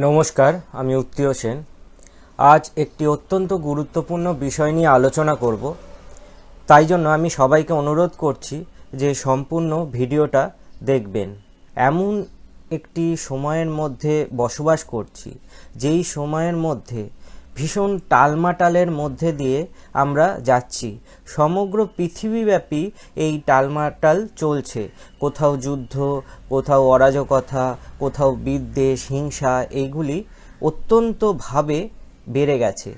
নমস্কার, আমি উত্তীয় সেন। আজ একটি অত্যন্ত গুরুত্বপূর্ণ বিষয় নিয়ে আলোচনা করব। তাই জন্য আমি সবাইকে অনুরোধ করছি যে সম্পূর্ণ ভিডিওটা দেখবেন। এমন একটি সময়ের মধ্যে বসবাস করছি, যেই সময়ের মধ্যে ভীষণ টালমাটালের মধ্যে দিয়ে আমরা যাচ্ছি। সমগ্র পৃথিবীব্যাপী এই টালমাটাল চলছে। কোথাও যুদ্ধ, কোথাও অরাজকতা, কোথাও বিদ্বেষ, হিংসা, এইগুলি অত্যন্তভাবে বেড়ে গেছে।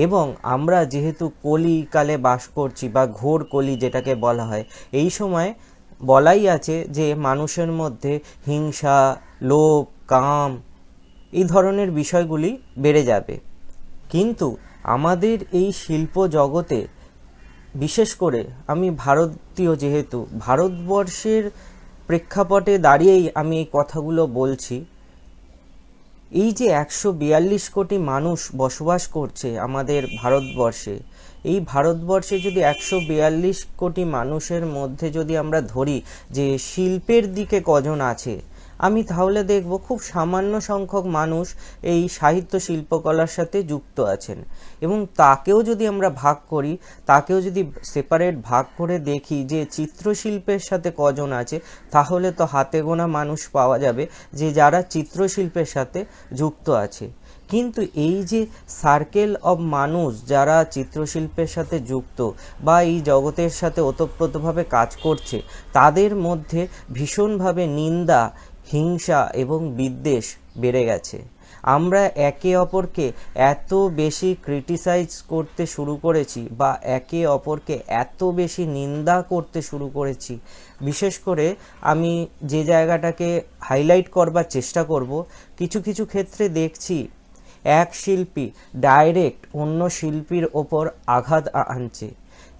এবং আমরা যেহেতু কলিকালে বাস করছি বা ঘোর কলি যেটাকে বলা হয়, এই সময় বলাই আছে যে মানুষের মধ্যে হিংসা, লোভ, কাম এই ধরনের বিষয়গুলি বেড়ে যাবে। কিন্তু আমাদের এই শিল্প জগতে, বিশেষ করে আমি ভারতীয়, যেহেতু ভারতবর্ষের প্রেক্ষাপটে দাঁড়িয়েই আমি এই কথাগুলো বলছি, এই যে 142 কোটি মানুষ বসবাস করছে আমাদের ভারতবর্ষে, এই ভারতবর্ষে যদি 142 কোটি মানুষের মধ্যে যদি আমরা ধরি যে শিল্পের দিকে কজন আছে, আমি তাহলে দেখব খুব সামান্য সংখ্যক মানুষ এই সাহিত্য শিল্পকলার সাথে যুক্ত আছেন। এবং তাকেও যদি আমরা ভাগ করি, তাকেও যদি সেপারেট ভাগ করে দেখি যে চিত্রশিল্পের সাথে কজন আছে, তাহলে তো হাতে গোনা মানুষ পাওয়া যাবে যে যারা চিত্রশিল্পের সাথে যুক্ত আছে। কিন্তু এই যে সার্কেল অব মানুষ যারা চিত্রশিল্পের সাথে যুক্ত বা এই জগতের সাথে ওতপ্রোতভাবে কাজ করছে, তাদের মধ্যে ভীষণভাবে নিন্দা, হিংসা এবং বিদ্বেষ বেড়ে গেছে। আমরা একে অপরকে এত বেশি ক্রিটিসাইজ করতে শুরু করেছি বা একে অপরকে এত বেশি নিন্দা করতে শুরু করেছি। বিশেষ করে আমি যে জায়গাটাকে হাইলাইট করবার চেষ্টা করব, কিছু কিছু ক্ষেত্রে দেখছি এক শিল্পী ডাইরেক্ট অন্য শিল্পীর ওপর আঘাত আনছে,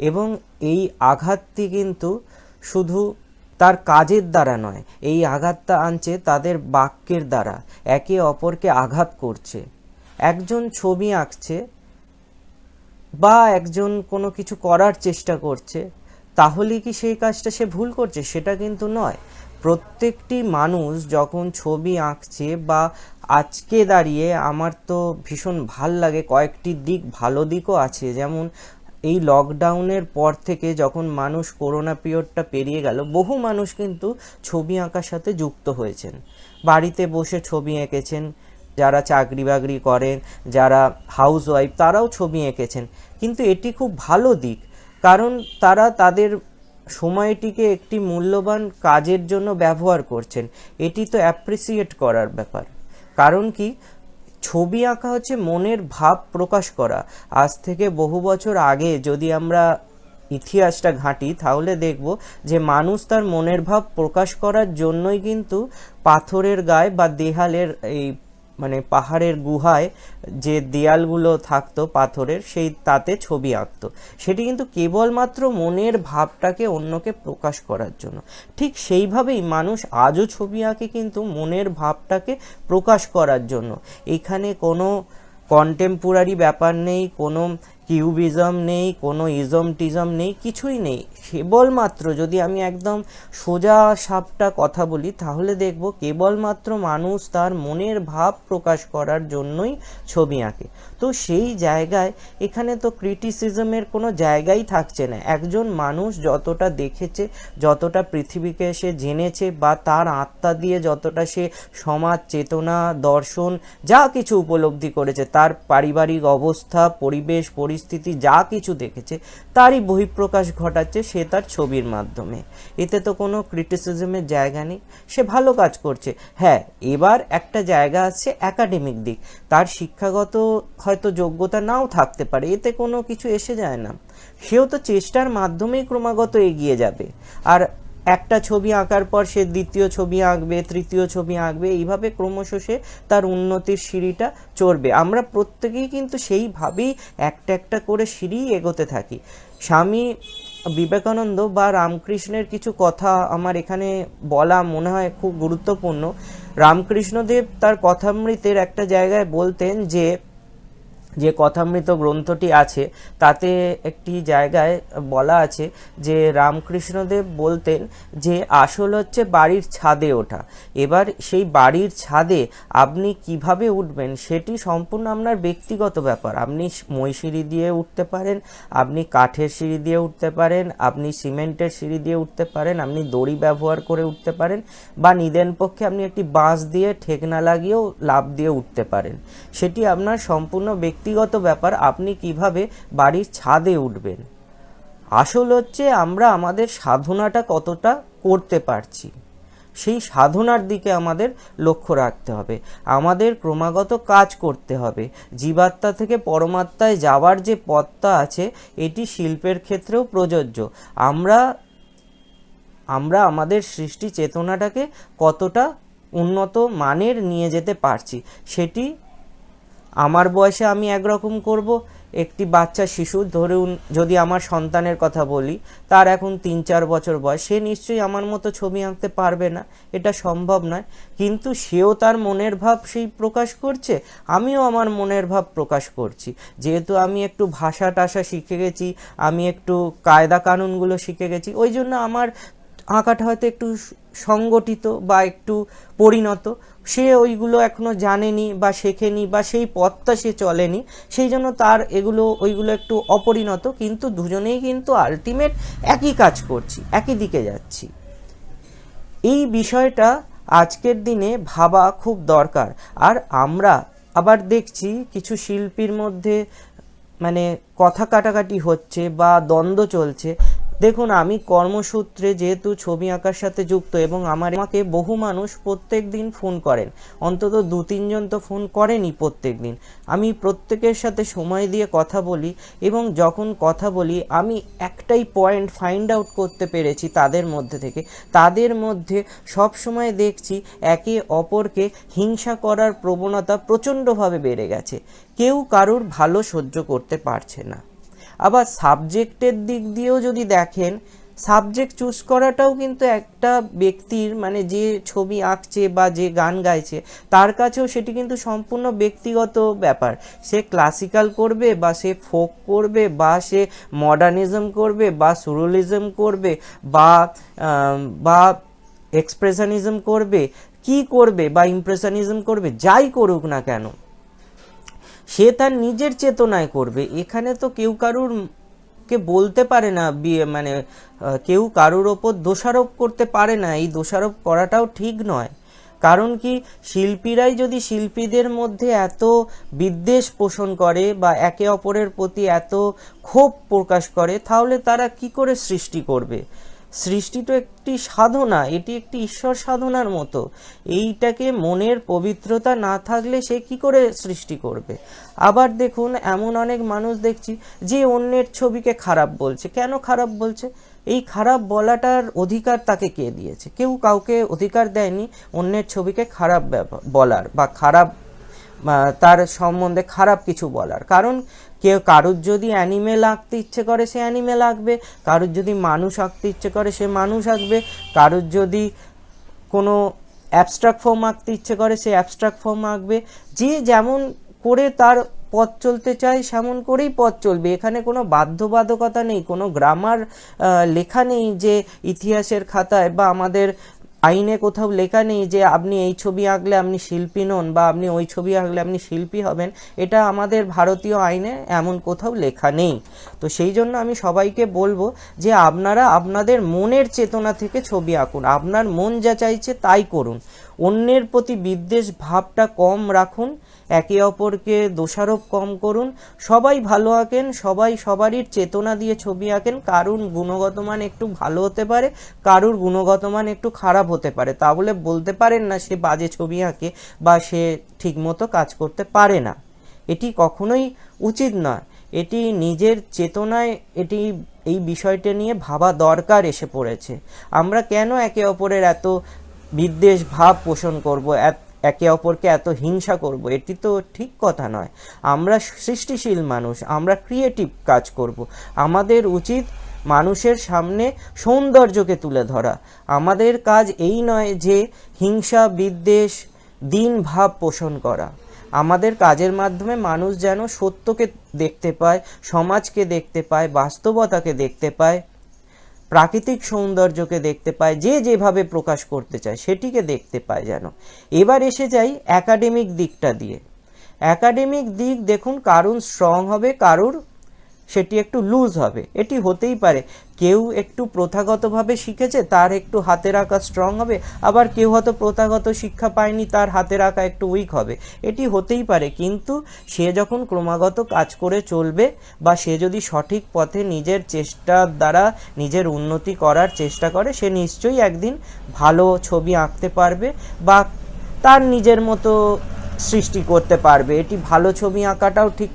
এবং এই আঘাতটি কিন্তু শুধু তার কাজের দ্বারা নয়, এই আঘাতটা আনছে তাদের বাক্যের দ্বারা, একে অপরকে আঘাত করছে। একজন ছবি আঁকছে বা একজন কোনো কিছু করার চেষ্টা করছে, তাহলে কি সেই কাজটা সে ভুল করছে? সেটা কিন্তু নয়। প্রত্যেকটি মানুষ যখন ছবি আঁকছে, বা আজকে দাঁড়িয়ে আমার তো ভীষণ ভাল লাগে, কয়েকটি দিক, ভালো দিকও আছে। যেমন এই লকডাউনের পর থেকে যখন মানুষ করোনা পিরিয়ডটা পেরিয়ে গেল, বহু মানুষ কিন্তু ছবি আঁকার সাথে যুক্ত হয়েছেন। বাড়িতে বসে ছবি এঁকেছেন, যারা চাকরি বাকরি করেন, যারা হাউসওয়াইফ, তারাও ছবি এঁকেছেন। কিন্তু এটি খুব ভালো দিক, কারণ তারা তাদের সময়টিকে একটি মূল্যবান কাজের জন্য ব্যবহার করছেন। এটি তো অ্যাপ্রিসিয়েট করার ব্যাপার। কারণ কি, ছবি আঁকা হচ্ছে মনের ভাব প্রকাশ করা। আজ থেকে বহু বছর আগে যদি আমরা ইতিহাসটা ঘাঁটি, তাহলে দেখব যে মানুষ তার মনের ভাব প্রকাশ করার জন্যই কিন্তু পাথরের গায়ে বা দেয়ালের, এই মানে পাহাড়ের গুহায় যে দেয়ালগুলো থাকতো পাথরের, সেই তাতে ছবি আঁকতো। সেটি কিন্তু কেবলমাত্র মনের ভাবটাকে অন্যকে প্রকাশ করার জন্য। ঠিক সেইভাবেই মানুষ আজও ছবি আঁকে, কিন্তু মনের ভাবটাকে প্রকাশ করার জন্য। এখানে কোনো কন্টেম্পোরারি ব্যাপার নেই, কোনো কিউবিজম নেই, কোনো ইজম টিজম নেই, কিছুই নেই। কেবলমাত্র যদি আমি একদম সোজা সাপটা কথা বলি, তাহলে দেখব কেবলমাত্র মানুষ তার মনের ভাব প্রকাশ করার জন্যই ছবি আঁকে। তো সেই জায়গায় এখানে তো ক্রিটিসিজমের কোনো জায়গাই থাকছে না। একজন মানুষ যতটা দেখেছে, যতটা পৃথিবীকে সে জেনেছে, বা তার আত্মা দিয়ে যতটা সে সমাজ চেতনা, দর্শন যা কিছু উপলব্ধি করেছে, তার পারিবারিক অবস্থা, পরিবেশ পরিস্থিতি যা কিছু দেখেছে, তারই বহিঃপ্রকাশ ঘটাচ্ছে সে তার ছবির মাধ্যমে। এতে তো কোনো ক্রিটিসিজমের জায়গা নেই, সে ভালো কাজ করছে। হ্যাঁ, এবার একটা জায়গা আছে একাডেমিক দিক, তার শিক্ষাগত হয়তো যোগ্যতা নাও থাকতে পারে, এতে কোনো কিছু এসে যায় না। সেও তো চেষ্টার মাধ্যমেই ক্রমাগত এগিয়ে যাবে। আর একটা ছবি আঁকার পর সে দ্বিতীয় ছবি আঁকবে, তৃতীয় ছবি আঁকবে, এইভাবে ক্রমশ সে তার উন্নতির সিঁড়িটা চড়বে। আমরা প্রত্যেকেই কিন্তু সেইভাবেই একটা একটা করে সিঁড়ি এগোতে থাকি। স্বামী বিবেকানন্দ বা রামকৃষ্ণের কিছু কথা আমার এখানে বলা মনে হয় খুব গুরুত্বপূর্ণ। রামকৃষ্ণদেব তার কথামৃতের একটা জায়গায় বলতেন যে যে কথামৃত গ্রন্থটি আছে তাতে একটি জায়গায় বলা আছে যে রামকৃষ্ণদেব বলতেন যে আসল হচ্ছে বাড়ির ছাদে ওঠা। এবার সেই বাড়ির ছাদে আপনি কিভাবে উঠবেন সেটি সম্পূর্ণ আপনার ব্যক্তিগত ব্যাপার। আপনি মই সিঁড়ি দিয়ে উঠতে পারেন, আপনি কাঠের সিঁড়ি দিয়ে উঠতে পারেন, আপনি সিমেন্টের সিঁড়ি দিয়ে উঠতে পারেন, আপনি দড়ি ব্যবহার করে উঠতে পারেন, বা নিদেন পক্ষে আপনি একটি বাঁশ দিয়ে ঠেকনা লাগিয়েও লাফ দিয়ে উঠতে পারেন। সেটি আপনার সম্পূর্ণ ব্যক্তিগত ব্যাপার, আপনি কিভাবে বাড়ির ছাদে উঠবেন। আসল হচ্ছে আমরা আমাদের সাধনাটা কতটা করতে পারছি, সেই সাধনার দিকে আমাদের লক্ষ্য রাখতে হবে। আমাদের ক্রমাগত কাজ করতে হবে। জীবাত্মা থেকে পরমাত্মায় যাওয়ার যে পথটা আছে এটি শিল্পের ক্ষেত্রেও প্রযোজ্য। আমরা আমাদের সৃষ্টি চেতনাটাকে কতটা উন্নত মানের নিয়ে যেতে পারছি, সেটি আমার বয়সে আমি একরকম করব, একটি বাচ্চা শিশু, ধরুন যদি আমার সন্তানের কথা বলি, তার এখন 3-4 বছর বয়স, সে নিশ্চয়ই আমার মতো ছবি আঁকতে পারবে না, এটা সম্ভব নয়। কিন্তু সেও তার মনের ভাব সেই প্রকাশ করছে, আমিও আমার মনের ভাব প্রকাশ করছি। যেহেতু আমি একটু ভাষা টাষা শিখে গেছি, আমি একটু কায়দা কানুনগুলো শিখে গেছি, ওই জন্য আমার আঁকাটা হয়তো একটু সংগঠিত বা একটু পরিণত। সে ওইগুলো এখনো জানেনি বা শেখেনি বা সেই পথটা সে চলেনি, সেই জন্য তার ওইগুলো একটু অপরিণত, কিন্তু দুজনেই কিন্তু আলটিমেট একই কাজ করছি, একই দিকে যাচ্ছি। এই বিষয়টা আজকের দিনে ভাবা খুব দরকার। আর আমরা আবার দেখছি কিছু শিল্পীর মধ্যে মানে কথা কাটাকাটি হচ্ছে বা দ্বন্দ্ব চলছে। দেখুন, আমি কর্মসূত্রে যেহেতু ছবি আঁকার সাথে যুক্ত, এবং আমাকে বহু মানুষ প্রত্যেক দিন ফোন করেন, অন্তত 2-3 জন তো ফোন করেনই প্রত্যেক দিন। আমি প্রত্যেকের সাথে সময় দিয়ে কথা বলি, এবং যখন কথা বলি আমি একটাই পয়েন্ট ফাইন্ড আউট করতে পেরেছি তাদের মধ্যে সব সময় দেখছি একে অপরকে হিংসা করার প্রবণতা প্রচণ্ডভাবে বেড়ে গেছে। কেউ কারুর ভালো সহ্য করতে পারছে না। আবার সাবজেক্টের দিক দিয়েও যদি দেখেন, সাবজেক্ট চুজ করাটাও কিন্তু একটা ব্যক্তির, মানে যে ছবি আঁকছে বা যে গান গাইছে তার কাছেও সেটি কিন্তু সম্পূর্ণ ব্যক্তিগত ব্যাপার। সে ক্লাসিক্যাল করবে বা সে ফোক করবে বা সে মডার্নিজম করবে বা সুরুলিজম করবে বা এক্সপ্রেশনিজম করবে, কি করবে বা ইমপ্রেশনিজম করবে, যাই করুক না কেন সে তার নিজের চেতনায় করবে। এখানে তো কেউ কারুরকে বলতে পারে না, মানে কেউ কারুর ওপর দোষারোপ করতে পারে না। এই দোষারোপ করাটাও ঠিক নয়। কারণ কি, শিল্পীরাই যদি শিল্পীদের মধ্যে এত বিদ্বেষ পোষণ করে বা একে অপরের প্রতি এত ক্ষোভ প্রকাশ করে, তাহলে তারা কি করে সৃষ্টি করবে? সৃষ্টি তো একটি সাধনা, এটি একটি ঈশ্বর সাধনার মতো। এইটাকে মনের পবিত্রতা না থাকলে সে কি করে সৃষ্টি করবে? আবার দেখুন, এমন অনেক মানুষ দেখছি যে অন্যের ছবিকে খারাপ বলছে। কেন খারাপ বলছে? এই খারাপ বলাটার অধিকার তাকে কে দিয়েছে? কেউ কাউকে অধিকার দেয়নি অন্যের ছবিকে খারাপ বলার বা তার সম্বন্ধে খারাপ কিছু বলার। কারণ কারুর যদি অ্যানিমেল আঁকতে ইচ্ছে করে সে অ্যানিমেল আঁকবে, কারুর যদি মানুষ আঁকতে ইচ্ছে করে সে মানুষ আঁকবে, কারুর যদি কোনো অ্যাবস্ট্রাক্ট ফর্ম আঁকতে ইচ্ছে করে সে অ্যাবস্ট্রাক্ট ফর্ম আঁকবে। যে যেমন করে তার পথ চলতে চায় সেমন করেই পথ চলবে। এখানে কোনো বাধ্যবাধকতা নেই, কোনো গ্রামার লেখা নেই যে ইতিহাসের খাতায় বা আমাদের আইনে কোথাও লেখা নেই যে আপনি এই ছবি আঁকলে আপনি শিল্পী নন বা আপনি ওই ছবি আঁকলে আপনি শিল্পী হবেন। এটা আমাদের ভারতীয় আইনে এমন কোথাও লেখা নেই। তো সেই জন্য আমি সবাইকে বলবো যে আপনারা আপনাদের মনের চেতনা থেকে ছবি আঁকুন, আপনার মন যা চাইছে তাই করুন। অন্যের প্রতি বিদ্বেষ ভাবটা কম রাখুন, একে অপরকে দোষারোপ কম করুন। সবাই ভালো আঁকেন, সবাই সবারই চেতনা দিয়ে ছবি আঁকেন। কারুর গুণগত মান একটু ভালো হতে পারে, কারুর গুণগত মান একটু খারাপ হতে পারে, তা বলে বলতে পারেন না সে বাজে ছবি আঁকে বা সে ঠিকমতো কাজ করতে পারে না। এটি কখনোই উচিত নয়। এটি নিজের চেতনায় এই বিষয়টা নিয়ে ভাবা দরকার এসে পড়েছে। আমরা কেন একে অপরের এত বিদ্বেষ ভাব পোষণ করব, একে অপরকে এত হিংসা করব? এটি তো ঠিক কথা নয়। আমরা সৃষ্টিশীল মানুষ, আমরা ক্রিয়েটিভ কাজ করব। আমাদের উচিত মানুষের সামনে সৌন্দর্যকে তুলে ধরা। আমাদের কাজ এই নয় যে হিংসা বিদ্বেষ দীন ভাব পোষণ করা। আমাদের কাজের মাধ্যমে মানুষ যেন সত্যকে দেখতে পায়, সমাজকে দেখতে পায়, বাস্তবতাকে দেখতে পায়, প্রাকৃতিক সৌন্দর্যকে দেখতে পায়, যে যেভাবে প্রকাশ করতে চায় সেটিকে দেখতে পায় যেন। এবার এসে যাই একাডেমিক দিকটা দিয়ে। একাডেমিক দিক দেখুন, কারুর স্ট্রং হবে, কারুর সেটি একটু লুজ হবে। এটি হতেই পারে, কেউ একটু প্রথাগতভাবে শিখেছে, তার একটু হাতের আঁকা স্ট্রং হবে, আবার কেউ হয়তো প্রথাগত শিক্ষা পায়নি, তার হাতের আঁকা একটু উইক হবে। এটি হতেই পারে, কিন্তু সে যখন ক্রমাগত কাজ করে চলবে বা সে যদি সঠিক পথে নিজের চেষ্টার দ্বারা নিজের উন্নতি করার চেষ্টা করে, সে নিশ্চয়ই একদিন ভালো ছবি আঁকতে পারবে বা তার নিজের মতো সৃষ্টি করতে পারবে। এটি ভালো ছবি আঁকাটাও ঠিক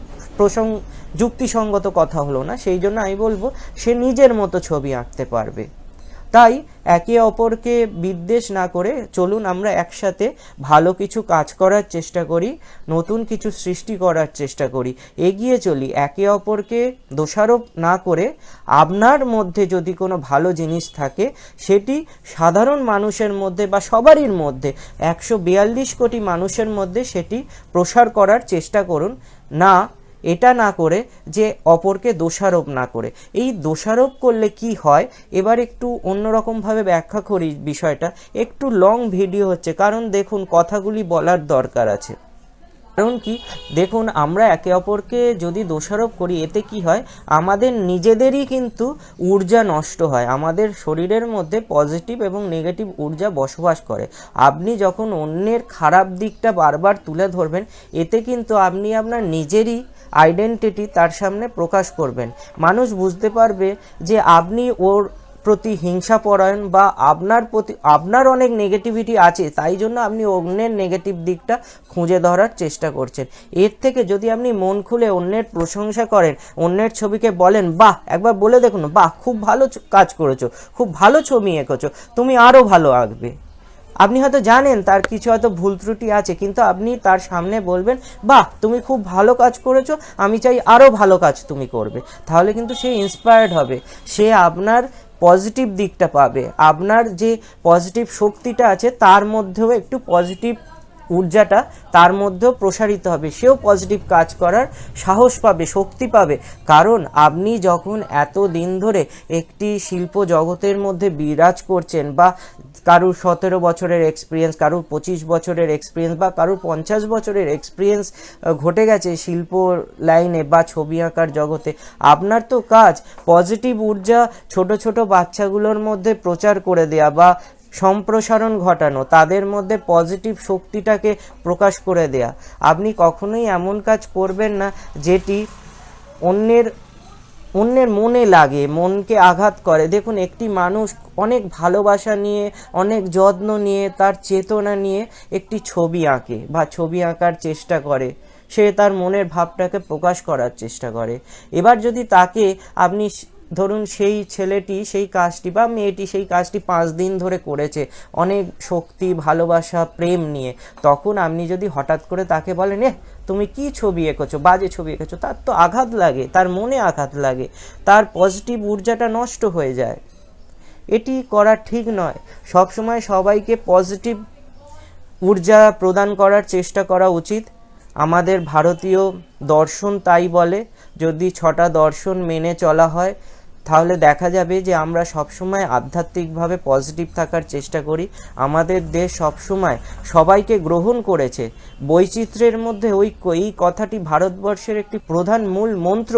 যুক্তিসঙ্গত কথা হলো না, সেই জন্য আমি বলবো সে নিজের মতো ছবি আঁকতে পারবে। তাই একে অপরকে বিদ্বেষ না করে চলুন আমরা একসাথে ভালো কিছু কাজ করার চেষ্টা করি, নতুন কিছু সৃষ্টি করার চেষ্টা করি, এগিয়ে চলি। একে অপরকে দোষারোপ না করে আপনার মধ্যে যদি কোনো ভালো জিনিস থাকে সেটি সাধারণ মানুষের মধ্যে বা সবারই মধ্যে, 142 কোটি মানুষের মধ্যে সেটি প্রসার করার চেষ্টা করুন। না, এটা না করে যে অপরকে দোষারোপ না করে। এই দোষারোপ করলে কি হয়, এবার একটু অন্যরকমভাবে ব্যাখ্যা করি বিষয়টা। একটু লং ভিডিও হচ্ছে, কারণ দেখুন কথাগুলি বলার দরকার আছে। কারণ কি, দেখুন আমরা একে অপরকে যদি দোষারোপ করি, এতে কি হয়, আমাদের নিজেদেরই কিন্তু ঊর্জা নষ্ট হয়। আমাদের শরীরের মধ্যে পজিটিভ এবং নেগেটিভ ঊর্জা বসবাস করে। আপনি যখন অন্যের খারাপ দিকটা বারবার তুলে ধরবেন, এতে কিন্তু আপনি আপনার নিজেরই আইডেন্টিটি তার সামনে প্রকাশ করবেন। মানুষ বুঝতে পারবে যে আপনি ওর প্রতি হিংসাপরায়ণ বা আপনার অনেক নেগেটিভিটি আছে, তাই জন্য আপনি অন্যের নেগেটিভ দিকটা খুঁজে ধরার চেষ্টা করছেন। এর থেকে যদি আপনি মন খুলে অন্যের প্রশংসা করেন, অন্যের ছবিকে বলেন, বাহ, একবার বলে দেখুন, বাহ, খুব ভালো কাজ করেছো, খুব ভালো ছবি এঁকেছো, তুমি আরও ভালো আঁকবে। আপনি হয়তো জানেন তার কিছু হয়তো ভুল ত্রুটি আছে, কিন্তু আপনি তার সামনে বলবেন, বাহ, তুমি খুব ভালো কাজ করেছো, আমি চাই আরও ভালো কাজ তুমি করবে। তাহলে কিন্তু সে ইন্সপায়ার্ড হবে, সে আপনার পজিটিভ দিকটা পাবে, আপনার যে পজিটিভ শক্তিটা আছে তার মধ্যেও একটু পজিটিভ ঊর্জাটা তার মধ্যেও প্রসারিত হবে, সেও পজিটিভ কাজ করার সাহস পাবে, শক্তি পাবে। কারণ আপনি যখন এত দিন ধরে একটি শিল্প জগতের মধ্যে বিরাজ করছেন, বা কারুর 17 বছরের এক্সপিরিয়েন্স, কারুর 25 বছরের এক্সপিরিয়েন্স, বা কারুর 50 বছরের এক্সপিরিয়েন্স ঘটে গেছে শিল্প লাইনে বা ছবি আঁকার জগতে, আপনার তো কাজ পজিটিভ ঊর্জা ছোট ছোট বাচ্চাগুলোর মধ্যে প্রচার করে দেয়া বা সম্প্রসারণ ঘটানো, তাদের মধ্যে পজিটিভ শক্তিটাকে প্রকাশ করে দেয়া। আপনি কখনোই এমন কাজ করবেন না যেটি অন্যের মনে লাগে, মনকে আঘাত করে। দেখুন, একটি মানুষ অনেক ভালোবাসা নিয়ে, অনেক যত্ন নিয়ে, তার চেতনা নিয়ে একটি ছবি আঁকে বা ছবি আঁকার চেষ্টা করে, সে তার মনের ভাবটাকে প্রকাশ করার চেষ্টা করে। এবার যদি তাকে আপনি ধরুন, সেই ছেলেটি সেই কাজটি বা মেয়েটি সেই কাজটি 5 দিন ধরে করেছে অনেক শক্তি, ভালোবাসা, প্রেম নিয়ে, তখন আপনি যদি হঠাৎ করে তাকে বলেন, তুমি কি ছবি এঁকেছো, বাজে ছবি এঁকেছো, তার তো আঘাত লাগে, তার মনে আঘাত লাগে, তার পজিটিভ ঊর্জাটা নষ্ট হয়ে যায়। এটি করা ঠিক নয়। সবসময় সবাইকে পজিটিভ ঊর্জা প্রদান করার চেষ্টা করা উচিত। আমাদের ভারতীয় দর্শন তাই বলে। যদি 6টা দর্শন মেনে চলা হয়, তাহলে দেখা যাবে যে আমরা সবসময় আধ্যাত্মিকভাবে পজিটিভ থাকার চেষ্টা করি। আমাদের দেশ সবসময় সবাইকে গ্রহণ করেছে। বৈচিত্র্যের মধ্যে ঐক্য, এই কথাটি ভারতবর্ষের একটি প্রধান মূল মন্ত্র।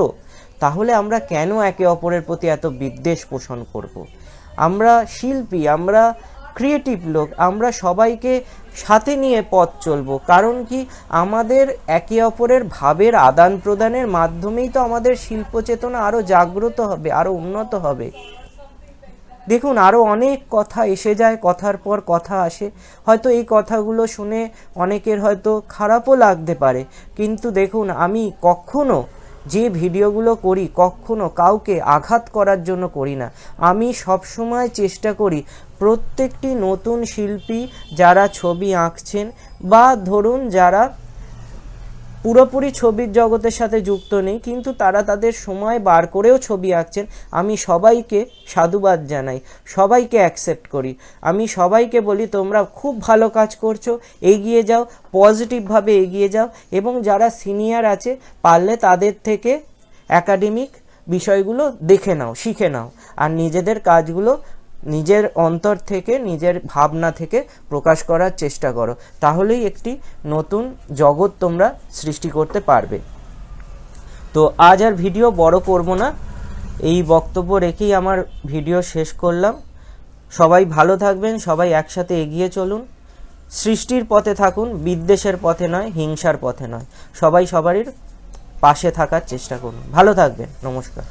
তাহলে আমরা কেন একে অপরের প্রতি এত বিদ্বেষ পোষণ করব? আমরা শিল্পী, আমরা ক্রিয়েটিভ লোক, আমরা সবাইকে সাথে নিয়ে পথ চলবো। কারণ কি, আমাদের একে অপরের ভাবের আদান প্রদানের মাধ্যমেই তো আমাদের শিল্প চেতনা আরও জাগ্রত হবে, আরও উন্নত হবে। দেখুন, আরও অনেক কথা এসে যায়, কথার পর কথা আসে। হয়তো এই কথাগুলো শুনে অনেকের হয়তো খারাপও লাগতে পারে, কিন্তু দেখুন, আমি কখনো যে ভিডিওগুলো করি কখনো কাউকে আঘাত করার জন্য করি না। আমি সবসময় চেষ্টা করি প্রত্যেকটি নতুন শিল্পী যারা ছবি আঁকছেন, বা ধরুন যারা পুরোপুরি ছবির জগতের সাথে যুক্ত নেই, কিন্তু তারা তাদের সময় বার করেও ছবি আঁকছেন। আমি সবাইকে সাধুবাদ জানাই, সবাইকে অ্যাকসেপ্ট করি। আমি সবাইকে বলি তোমরা খুব ভালো কাজ করছো, এগিয়ে যাও, পজিটিভভাবে এগিয়ে যাও, এবং যারা সিনিয়র আছে পারলে তাদের থেকে একাডেমিক বিষয়গুলো দেখে নাও, শিখে নাও, আর নিজেদের কাজগুলো নিজের অন্তর থেকে, নিজের ভাবনা থেকে প্রকাশ করার চেষ্টা করো। তাহলেই একটি নতুন জগৎ তোমরা সৃষ্টি করতে পারবে। তো আজ আর ভিডিও বড় করব না, এই বক্তব্য রেখেই আমার ভিডিও শেষ করলাম। সবাই ভালো থাকবেন, সবাই একসাথে এগিয়ে চলুন, সৃষ্টির পথে থাকুন, বিদ্বেষের পথে নয়, হিংসার পথে নয়। সবাই সবারই পাশে থাকার চেষ্টা করুন। ভালো থাকবেন। নমস্কার।